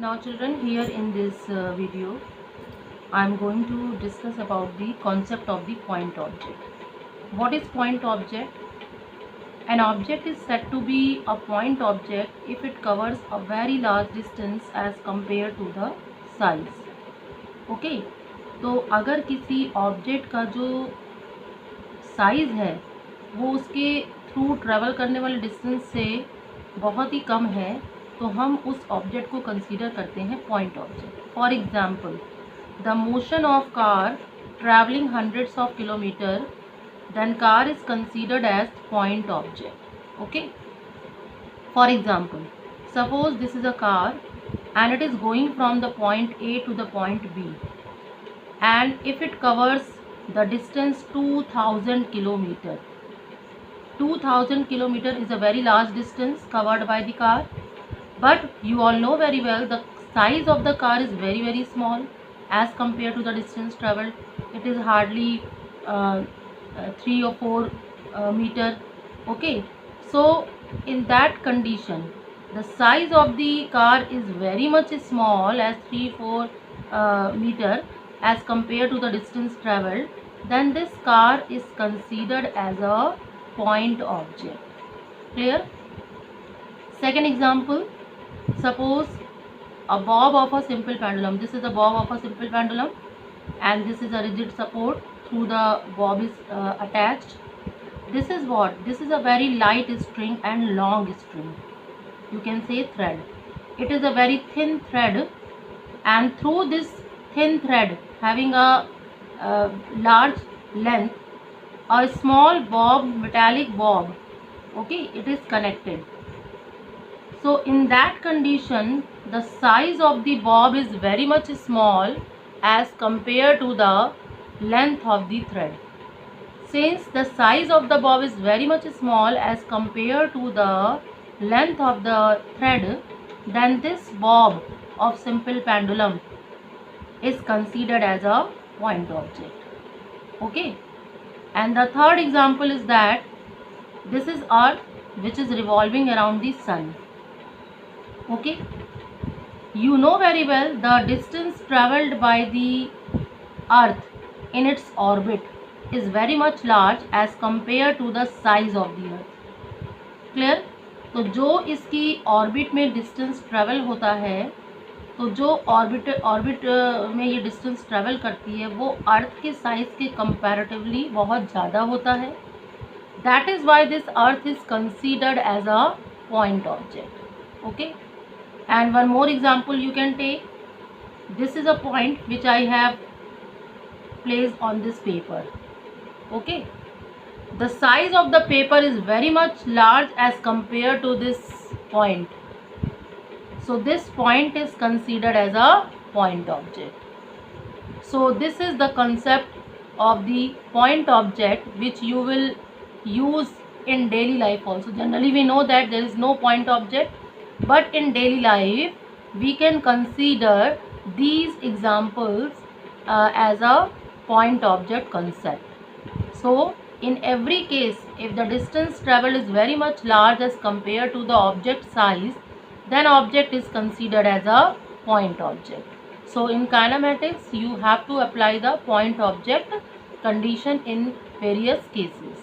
Now children, here in this video I am going to discuss about the concept of the point object. What is point object? An object is said to be a point object if it covers a very large distance as compared to the size. Okay, तो अगर किसी object का जो size है वो उसके through travel करने वाले डिस्टेंस से बहुत ही कम है तो हम उस ऑब्जेक्ट को कंसीडर करते हैं point object. For example, the motion of car travelling hundreds of kilometre, then car is considered as point object. Okay, for example, suppose this is a car and it is going from the point A to the point B, and if it covers the distance 2000 kilometer, 2000 kilometer is a very large distance covered by the car, but you all know very well the size of the car is very small as compared to the distance traveled. It is hardly 3 or 4 meter. Okay, so in that condition the size of the car is very much small as 3-4 meter as compared to the distance traveled, then this car is considered as a point object. Clear? Second example, suppose a bob of a simple pendulum. This is a bob of a simple pendulum and this is a rigid support through the bob is attached. This is what? This is a very light string and long string. You can say thread. It is a very thin thread, and through this thin thread having a large length, a small bob, metallic bob, okay, it is connected. So in that condition the size of the bob is very much small as compared to the length of the thread. Since the size of the bob is very much small as compared to the length of the thread, then this bob of simple pendulum is considered as a point object. Okay, and the third example is that this is Earth which is revolving around the sun. Okay, you know very well the distance traveled by the Earth in its orbit is very much large as compared to the size of the Earth. Clear? तो जो इसकी orbit में distance travel होता है, तो जो orbit में ये डिस्टेंस ट्रेवल करती है वो अर्थ के साइज के कंपैरेटिवली बहुत ज़्यादा होता है. That is why this earth is considered as a point object. Okay, and one more example you can take. This is a point which I have placed on this paper. Okay, the size of the paper is very much large as compared to this point, so this point is considered as a point object. So this is the concept of the point object which you will use in daily life also. Generally we know that there is no point object, but in daily life we can consider these examples as a point object concept. So in every case, if the distance traveled is very much large as compared to the object size, then object is considered as a point object. So in kinematics you have to apply the point object condition in various cases.